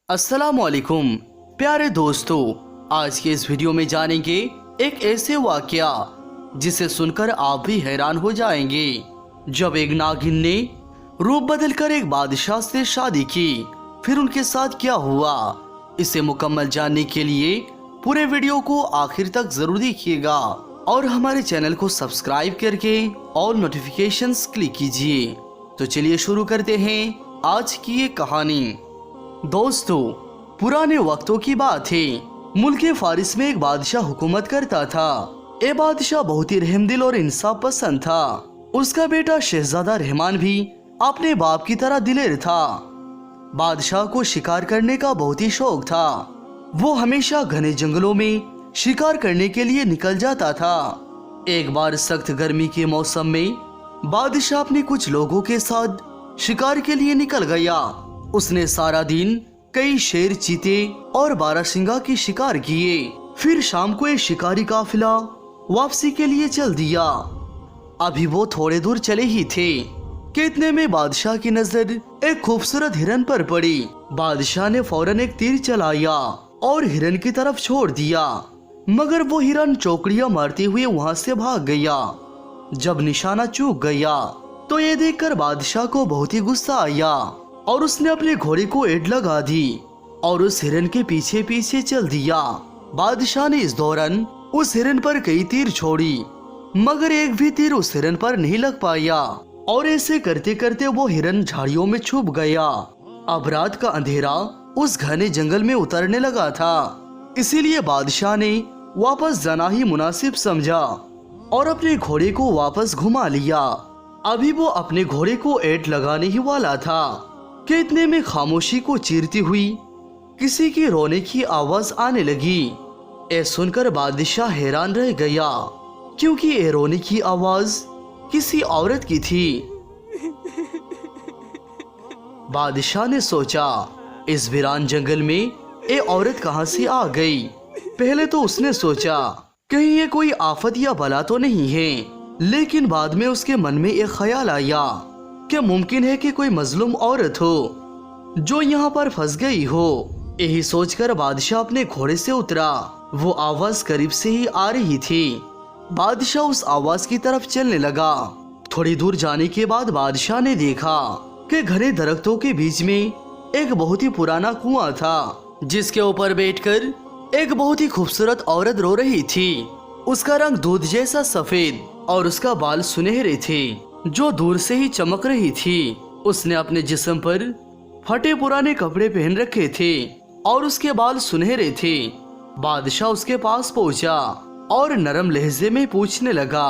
अस्सलामुअलैकुम प्यारे दोस्तों, आज के इस वीडियो में जानेंगे एक ऐसे वाकया जिसे सुनकर आप भी हैरान हो जाएंगे। जब एक नागिन ने रूप बदलकर एक बादशाह से शादी की, फिर उनके साथ क्या हुआ, इसे मुकम्मल जानने के लिए पूरे वीडियो को आखिर तक जरूर देखिएगा और हमारे चैनल को सब्सक्राइब करके ऑल नोटिफिकेशंस क्लिक कीजिए। तो चलिए शुरू करते हैं आज की ये कहानी। दोस्तों, पुराने वक्तों की बात है। मुल्क फारिस में एक बादशाह हुकूमत करता था। ये बादशाह बहुत ही रहमदिल और इंसाफ पसंद था। उसका बेटा शहजादा रहमान भी अपने बाप की तरह दिलेर था। बादशाह को शिकार करने का बहुत ही शौक था। वो हमेशा घने जंगलों में शिकार करने के लिए निकल जाता था। एक बार सख्त गर्मी के मौसम में बादशाह अपने कुछ लोगों के साथ शिकार के लिए निकल गया। उसने सारा दिन कई शेर, चीते और बारहसिंगा के शिकार किए। फिर शाम को एक शिकारी काफिला वापसी के लिए चल दिया। अभी वो थोड़े दूर चले ही थे कि इतने में बादशाह की नजर एक खूबसूरत हिरन पर पड़ी। बादशाह ने फौरन एक तीर चलाया और हिरन की तरफ छोड़ दिया, मगर वो हिरन चौकड़ियां मारते हुए वहां से भाग गया। जब निशाना चूक गया तो ये देखकर बादशाह को बहुत ही गुस्सा आया और उसने अपने घोड़े को एड़ लगा दी और उस हिरन के पीछे पीछे चल दिया। बादशाह ने इस दौरान उस हिरन पर कई तीर छोड़ी, मगर एक भी तीर उस हिरन पर नहीं लग पाया और ऐसे करते करते वो हिरन झाड़ियों में छुप गया। अब रात का अंधेरा उस घने जंगल में उतरने लगा था, इसीलिए बादशाह ने वापस जाना ही मुनासिब समझा और अपने घोड़े को वापस घुमा लिया। अभी वो अपने घोड़े को एड़ लगाने ही वाला था कि इतने में खामोशी को चीरती हुई किसी की रोने की आवाज आने लगी। ये सुनकर बादशाह हैरान रह गया, क्योंकि ये रोने की आवाज किसी औरत की थी। बादशाह ने सोचा, इस वीरान जंगल में ये औरत कहां से आ गई। पहले तो उसने सोचा कहीं ये कोई आफत या बला तो नहीं है, लेकिन बाद में उसके मन में एक ख्याल आया, क्या मुमकिन है कि कोई मजलूम औरत हो जो यहाँ पर फंस गई हो। यही सोचकर बादशाह अपने घोड़े से उतरा। वो आवाज करीब से ही आ रही थी। बादशाह उस आवाज की तरफ चलने लगा। थोड़ी दूर जाने के बाद बादशाह ने देखा कि घने दरख्तों के बीच में एक बहुत ही पुराना कुआं था, जिसके ऊपर बैठकर एक बहुत ही खूबसूरत औरत रो रही थी। उसका रंग दूध जैसा सफेद और उसका बाल सुनहरे थे जो दूर से ही चमक रही थी। उसने अपने जिस्म पर फटे पुराने कपड़े पहन रखे थे और उसके बाल सुनहरे थे। बादशाह उसके पास पहुंचा और नरम लहजे में पूछने लगा,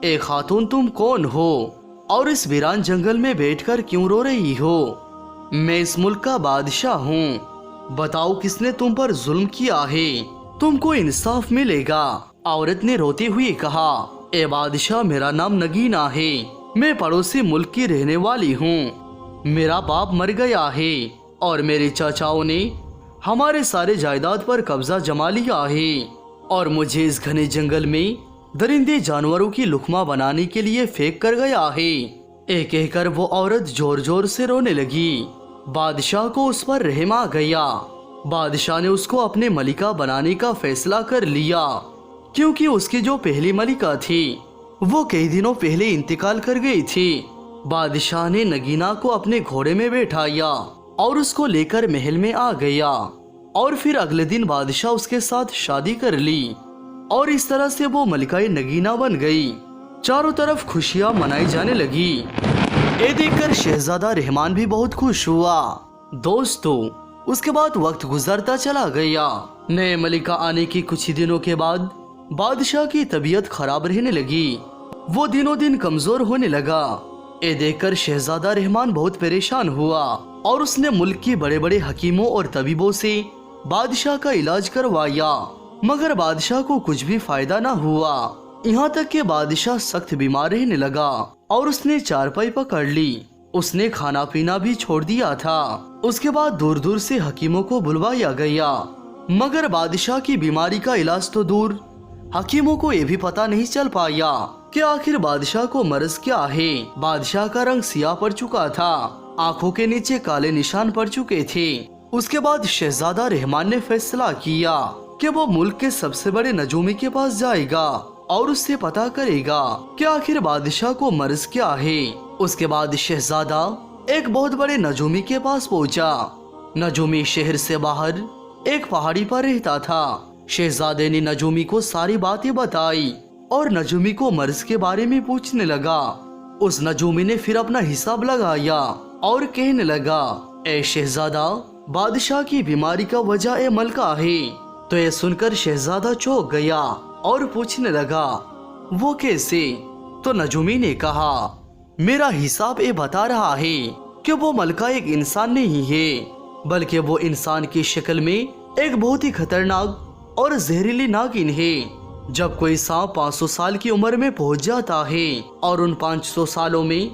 ए खातून, तुम कौन हो और इस वीरान जंगल में बैठकर क्यों रो रही हो। मैं इस मुल्क का बादशाह हूँ, बताओ किसने तुम पर जुल्म किया है, तुमको इंसाफ मिलेगा। औरत ने रोते हुए कहा, ए बादशाह, मेरा नाम नगीना है, मैं पड़ोसी मुल्क की रहने वाली हूँ। मेरा बाप मर गया है और मेरे चाचाओं ने हमारे सारे जायदाद पर कब्जा जमा लिया है और मुझे इस घने जंगल में दरिंदे जानवरों की लुकमा बनाने के लिए फेंक कर गया है। एक कहकर वो औरत जोर जोर से रोने लगी। बादशाह को उस पर रहम आ गया। बादशाह ने उसको अपने मलिका बनाने का फैसला कर लिया, क्योंकि उसकी जो पहली मलिका थी वो कई दिनों पहले इंतकाल कर गई थी। बादशाह ने नगीना को अपने घोड़े में बैठाया और उसको लेकर महल में आ गया और फिर अगले दिन बादशाह उसके साथ शादी कर ली और इस तरह से वो मलिकाए नगीना बन गई। चारों तरफ खुशियां मनाई जाने लगी। ये देखकर शहजादा रहमान भी बहुत खुश हुआ। दोस्तों, उसके बाद वक्त गुजरता चला गया। नए मलिका आने की कुछ ही दिनों के बाद बादशाह की तबीयत खराब रहने लगी। वो दिनों दिन कमजोर होने लगा। ये देखकर शहजादा रहमान बहुत परेशान हुआ और उसने मुल्क के बड़े बड़े हकीमों और तबीबों से बादशाह का इलाज करवाया, मगर बादशाह को कुछ भी फायदा न हुआ। यहाँ तक कि बादशाह सख्त बीमार रहने लगा और उसने चारपाई पकड़ ली। उसने खाना पीना भी छोड़ दिया था। उसके बाद दूर दूर से हकीमों को बुलवाया गया, मगर बादशाह की बीमारी का इलाज तो दूर, हकीमों को ये भी पता नहीं चल पाया कि आखिर बादशाह को मर्ज क्या है। बादशाह का रंग सियाह पड़ चुका था, आंखों के नीचे काले निशान पड़ चुके थे उसके बाद शहजादा रहमान ने फैसला किया कि वो मुल्क के सबसे बड़े नजूमी के पास जाएगा और उससे पता करेगा कि आखिर बादशाह को मर्ज क्या है। उसके बाद शहजादा एक बहुत बड़े नजूमी के पास पहुंचा। नजूमी शहर से बाहर एक पहाड़ी पर रहता था। शहजादे ने नजूमी को सारी बातें बताई और नजूमी को मर्ज के बारे में पूछने लगा। उस नजूमी ने फिर अपना हिसाब लगाया और कहने लगा, ए शहजादा, बादशाह की बीमारी का वजह ए मलका है। तो ये सुनकर शहजादा चौंक गया और पूछने लगा, वो कैसे? तो नजूमी ने कहा, मेरा हिसाब ये बता रहा है कि वो मलका एक इंसान नहीं है, बल्कि वो इंसान की शक्ल में एक बहुत ही खतरनाक और जहरीली नागिन है। जब कोई सांप 500 साल की उम्र में पहुंच जाता है और उन 500 सालों में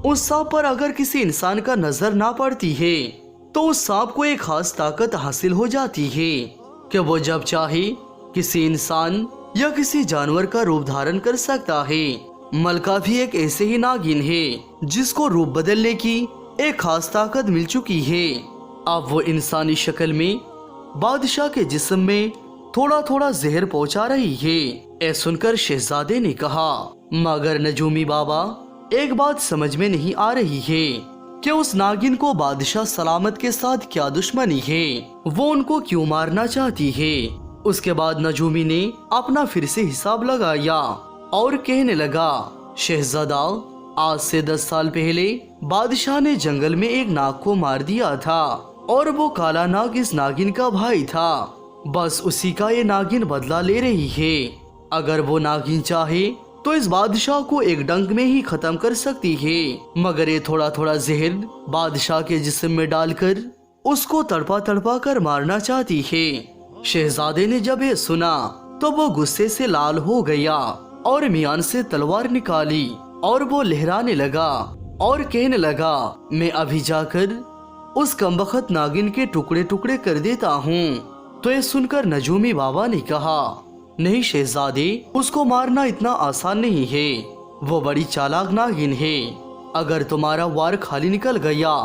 उस सांप पर अगर किसी इंसान का नजर ना पड़ती है तो उस सांप को एक खास ताकत हासिल हो जाती है कि वो जब चाहे किसी इंसान या किसी जानवर का रूप धारण कर सकता है। मलका भी एक ऐसे ही नागिन है जिसको रूप बदलने की एक खास ताकत मिल चुकी है। अब वो इंसानी शक्ल में बादशाह के जिस्म में थोड़ा थोड़ा जहर पहुंचा रही है। ऐ सुनकर शहजादे ने कहा, मगर नजूमी बाबा, एक बात समझ में नहीं आ रही है कि उस नागिन को बादशाह सलामत के साथ क्या दुश्मनी है, वो उनको क्यों मारना चाहती है। उसके बाद नजूमी ने अपना फिर से हिसाब लगाया और कहने लगा, शहजादा, आज से 10 साल पहले बादशाह ने जंगल में एक नाग को मार दिया था और वो काला नाग इस नागिन का भाई था। बस उसी का ये नागिन बदला ले रही है। अगर वो नागिन चाहे तो इस बादशाह को एक डंक में ही खत्म कर सकती है, मगर ये थोड़ा थोड़ा जहर बादशाह के जिस्म में डालकर उसको तड़पा तड़पा कर मारना चाहती है। शहजादे ने जब ये सुना तो वो गुस्से से लाल हो गया और मियान से तलवार निकाली और वो लहराने लगा और कहने लगा, मैं अभी जाकर उस कमबख्त नागिन के टुकड़े टुकड़े कर देता हूँ। तो ये सुनकर नजूमी बाबा ने कहा, नहीं शहजादे, उसको मारना इतना आसान नहीं है, वो बड़ी चालाक नागिन है। अगर तुम्हारा वार खाली निकल गया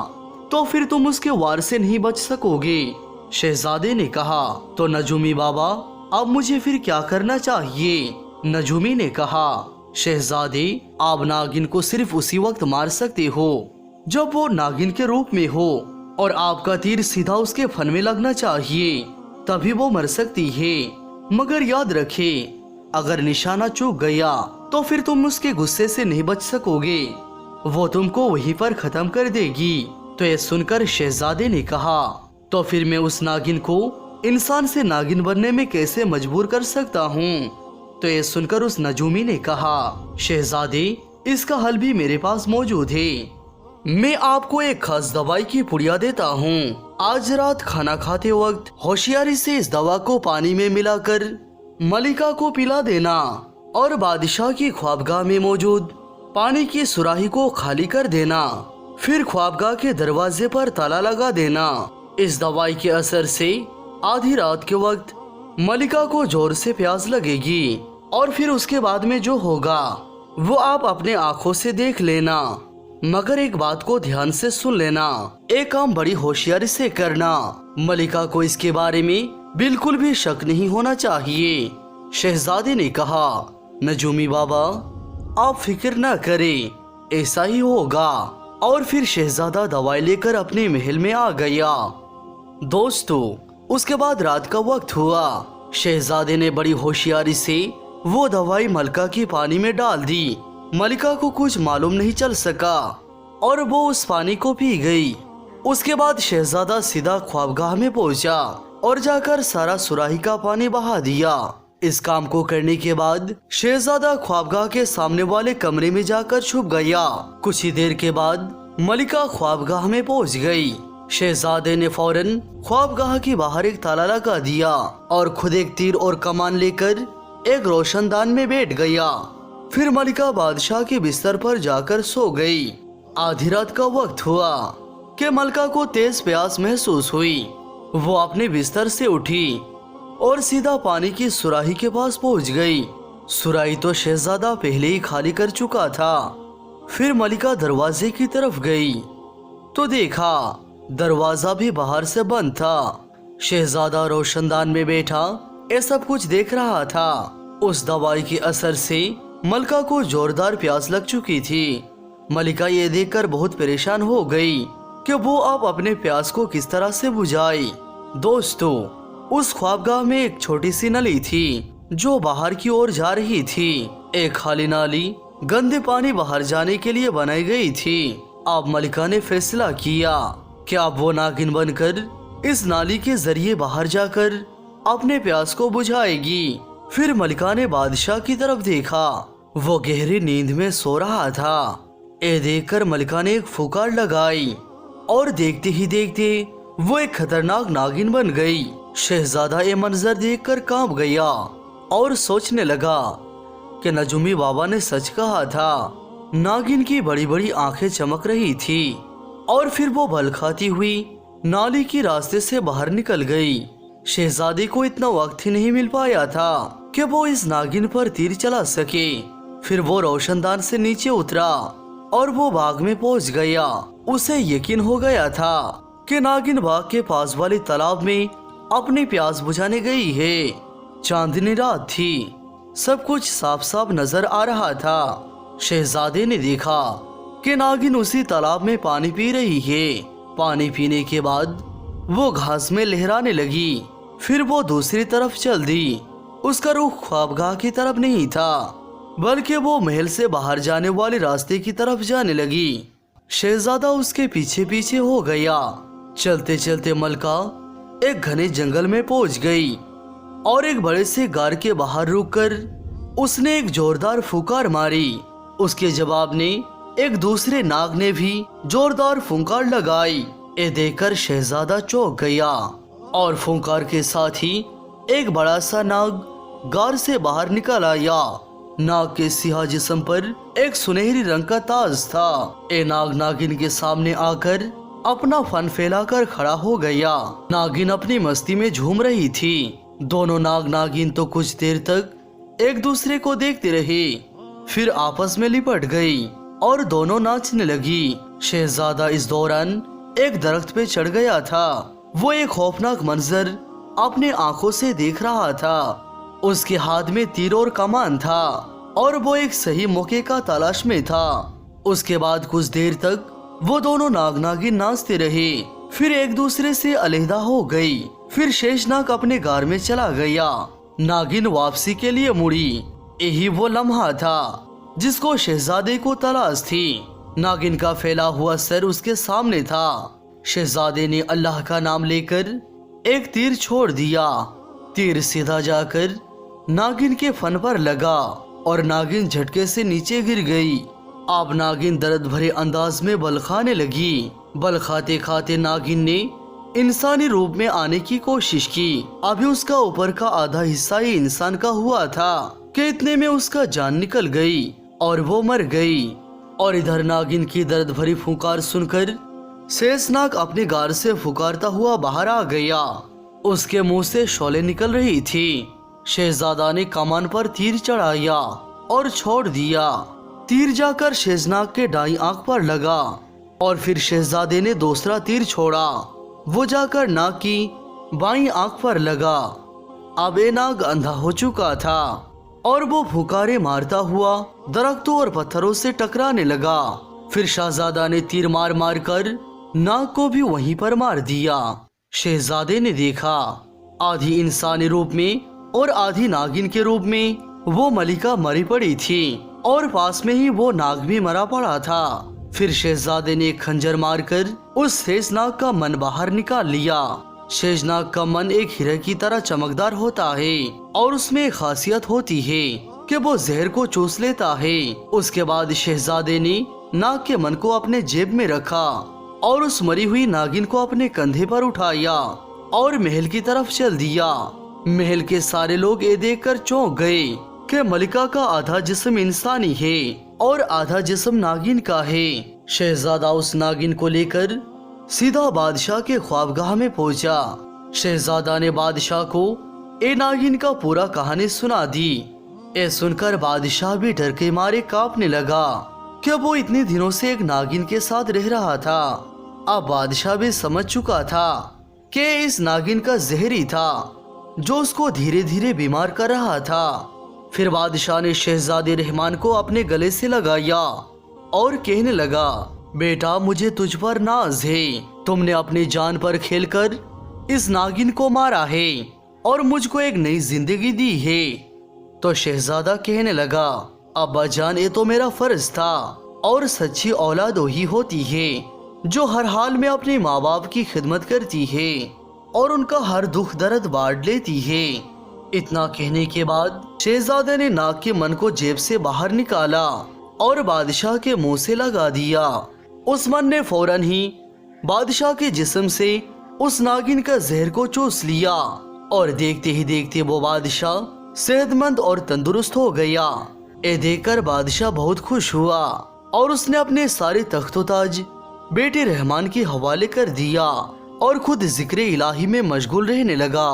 तो फिर तुम उसके वार से नहीं बच सकोगे। शहजादे ने कहा, तो नजूमी बाबा, अब मुझे फिर क्या करना चाहिए? नजूमी ने कहा, शहजादे, आप नागिन को सिर्फ उसी वक्त मार सकते हो जब वो नागिन के रूप में हो और आपका तीर सीधा उसके फन में लगना चाहिए, तभी वो मर सकती है। मगर याद रखे, अगर निशाना चूक गया तो फिर तुम उसके गुस्से से नहीं बच सकोगे, वो तुमको वहीं पर खत्म कर देगी। तो ये सुनकर शहजादे ने कहा, तो फिर मैं उस नागिन को इंसान से नागिन बनने में कैसे मजबूर कर सकता हूँ? तो ये सुनकर उस नजूमी ने कहा, शहजादे, इसका हल भी मेरे पास मौजूद है। मैं आपको एक खास दवाई की पुड़िया देता हूँ। आज रात खाना खाते वक्त होशियारी से इस दवा को पानी में मिलाकर मलिका को पिला देना और बादशाह की ख्वाबगाह में मौजूद पानी की सुराही को खाली कर देना। फिर ख्वाबगाह के दरवाजे पर ताला लगा देना। इस दवाई के असर से आधी रात के वक्त मलिका को जोर से प्यास लगेगी और फिर उसके बाद में जो होगा वो आप अपने आंखों से देख लेना। मगर एक बात को ध्यान से सुन लेना, एक काम बड़ी होशियारी से करना। मलिका को इसके बारे में बिल्कुल भी शक नहीं होना चाहिए। शहजादे ने कहा, नजूमी बाबा, आप फिक्र ना करें, ऐसा ही होगा। और फिर शहजादा दवाई लेकर अपने महल में आ गया। दोस्तों, उसके बाद रात का वक्त हुआ। शहजादे ने बड़ी होशियारी से वो दवाई मलिका की पानी में डाल दी। मलिका को कुछ मालूम नहीं चल सका और वो उस पानी को पी गई। उसके बाद शहजादा सीधा ख्वाबगाह में पहुंचा और जाकर सारा सुराही का पानी बहा दिया। इस काम को करने के बाद शहजादा ख्वाबगाह के सामने वाले कमरे में जाकर छुप गया। कुछ ही देर के बाद मलिका ख्वाबगाह में पहुंच गई। शहजादे ने फौरन ख्वाबगाह के बाहर एक ताला लगा दिया और खुद एक तीर और कमान लेकर एक रोशनदान में बैठ गया। फिर मलिका बादशाह के बिस्तर पर जाकर सो गई। आधी रात का वक्त हुआ कि मलिका को तेज प्यास महसूस हुई। वो अपने बिस्तर से उठी और सीधा पानी की सुराही के पास पहुंच गई। सुराही तो शहजादा पहले ही खाली कर चुका था। फिर मलिका दरवाजे की तरफ गई तो देखा दरवाजा भी बाहर से बंद था। शहजादा रोशनदान में बैठा ये सब कुछ देख रहा था। उस दवाई के असर से मलिका को जोरदार प्यास लग चुकी थी। मलिका ये देखकर बहुत परेशान हो गई कि वो अब अपने प्यास को किस तरह से बुझाए। दोस्तों, उस ख्वाबगाह में एक छोटी सी नली थी जो बाहर की ओर जा रही थी। एक खाली नाली गंदे पानी बाहर जाने के लिए बनाई गई थी। अब मलिका ने फैसला किया कि अब वो नागिन बनकर इस नाली के जरिए बाहर जाकर अपने प्यास को बुझाएगी। फिर मलिका ने बादशाह की तरफ देखा। वो गहरी नींद में सो रहा था। ये देखकर मलिका ने एक फुकार लगाई और देखते ही देखते वो एक खतरनाक नागिन बन गई। शहजादा ये मंजर देखकर कांप गया और सोचने लगा कि नजूमी बाबा ने सच कहा था। नागिन की बड़ी बड़ी आंखें चमक रही थी और फिर वो बल खाती हुई नाली की रास्ते से बाहर निकल गई। शहजादे को इतना वक्त ही नहीं मिल पाया था कि वो इस नागिन पर तीर चला सके। फिर वो रोशनदान से नीचे उतरा और वो बाग में पहुंच गया। उसे यकीन हो गया था कि नागिन बाग के पास वाले तालाब में अपनी प्यास बुझाने गई है। चांदनी रात थी, सब कुछ साफ साफ नजर आ रहा था। शहजादे ने देखा कि नागिन उसी तालाब में पानी पी रही है। पानी पीने के बाद वो घास में लहराने लगी। फिर वो दूसरी तरफ चल दी। उसका रुख ख्वाबगाह की तरफ नहीं था, बल्कि वो महल से बाहर जाने वाले रास्ते की तरफ जाने लगी। शहजादा उसके पीछे पीछे हो गया। चलते चलते मलिका एक घने जंगल में पहुंच गई और एक बड़े से गार के बाहर रुककर उसने एक जोरदार फुकार मारी। उसके जवाब ने एक दूसरे नाग ने भी जोरदार फुंकार लगाई। ये देखकर शहजादा चौंक गया और फुंकार के साथ ही एक बड़ा सा नाग गार से बाहर निकल आया। नाग के सियाह जिस्म पर एक सुनहरी रंग का ताज था। ये नाग नागिन के सामने आकर अपना फन फैलाकर खड़ा हो गया। नागिन अपनी मस्ती में झूम रही थी। दोनों नाग नागिन तो कुछ देर तक एक दूसरे को देखते रहे, फिर आपस में लिपट गई और दोनों नाचने लगी। शहजादा इस दौरान एक दरख्त पे चढ़ गया था। वो एक खौफनाक मंजर अपने आंखों से देख रहा था। उसके हाथ में तीर और कमान था और वो एक सही मौके का तलाश में था। उसके बाद कुछ देर तक वो दोनों नाग नागिन नाचते रहे, फिर एक दूसरे से अलहदा हो गई। फिर शेषनाग अपने गार में चला गया। नागिन वापसी के लिए मुड़ी। यही वो लम्हा था जिसको शहजादे को तलाश थी। नागिन का फैला हुआ सर उसके सामने था। शहजादे ने अल्लाह का नाम लेकर एक तीर छोड़ दिया। तीर सीधा जाकर नागिन के फन पर लगा और नागिन झटके से नीचे गिर गई। अब नागिन दर्द भरे अंदाज में बल खाने लगी। बल खाते खाते नागिन ने इंसानी रूप में आने की कोशिश की। अभी उसका ऊपर का आधा हिस्सा ही इंसान का हुआ था कि इतने में उसका जान निकल गई और वो मर गई। और इधर नागिन की दर्द भरी फुकार सुनकर शेषनाग अपने गार से फुकारता हुआ बाहर आ गया। उसके मुंह से शोले निकल रही थी। शहजादा ने कमान पर तीर चढ़ाया और छोड़ दिया। तीर जाकर शेषनाग के दाईं आंख पर लगा और फिर शहजादे ने दूसरा तीर छोड़ा। वो जाकर नाग की बाईं आंख पर लगा। अब ये नाग अंधा हो चुका था और वो फुकारे मारता हुआ दरख्तों और पत्थरों से टकराने लगा। फिर शहजादा ने तीर मार मार कर नाग को भी वहीं पर मार दिया। शहजादे ने देखा आधी इंसानी रूप में और आधी नागिन के रूप में वो मलिका मरी पड़ी थी और पास में ही वो नाग भी मरा पड़ा था। फिर शहजादे ने एक खंजर मारकर उस शेषनाग का मन बाहर निकाल लिया। शेषनाग का मन एक हीरे की तरह चमकदार होता है और उसमें एक खासियत होती है कि वो जहर को चूस लेता है। उसके बाद शहजादे ने नाग के मन को अपने जेब में रखा और उस मरी हुई नागिन को अपने कंधे पर उठाया और महल की तरफ चल दिया। महल के सारे लोग ये देखकर चौंक गए कि मलिका का आधा जिस्म इंसानी है और आधा जिस्म नागिन का है। शहजादा उस नागिन को लेकर सीधा बादशाह के ख्वाबगाह में पहुंचा। शहजादा ने बादशाह को ए नागिन का पूरा कहानी सुना दी। ये सुनकर बादशाह भी डर के मारे कांपने लगा कि वो इतने दिनों से एक नागिन के साथ रह रहा था। अब बादशाह भी समझ चुका था कि इस नागिन का जहर ही था जो उसको धीरे धीरे बीमार कर रहा था। फिर बादशाह ने शहजादे रहमान को अपने गले से लगाया और कहने लगा, बेटा मुझे तुझ पर नाज है, तुमने अपनी जान पर खेलकर इस नागिन को मारा है और मुझको एक नई जिंदगी दी है। तो शहजादा कहने लगा, अब्बा जान ये तो मेरा फर्ज था और सच्ची औलाद वही होती है जो हर हाल में अपने माँ बाप की खिदमत करती है और उनका हर दुख दर्द बांट लेती है। इतना कहने के बाद शहजादे ने नाग के मन को जेब से बाहर निकाला और बादशाह के मुंह से लगा दिया। उस मन ने फौरन ही बादशाह के जिस्म से उस नागिन का जहर को चूस लिया और देखते ही देखते वो बादशाह सेहतमंद और तंदुरुस्त हो गया। ये देखकर बादशाह बहुत खुश हुआ और उसने अपने सारे तख्तो-ताज बेटे रहमान के हवाले कर दिया और खुद जिक्र इलाही में मशगूल रहने लगा।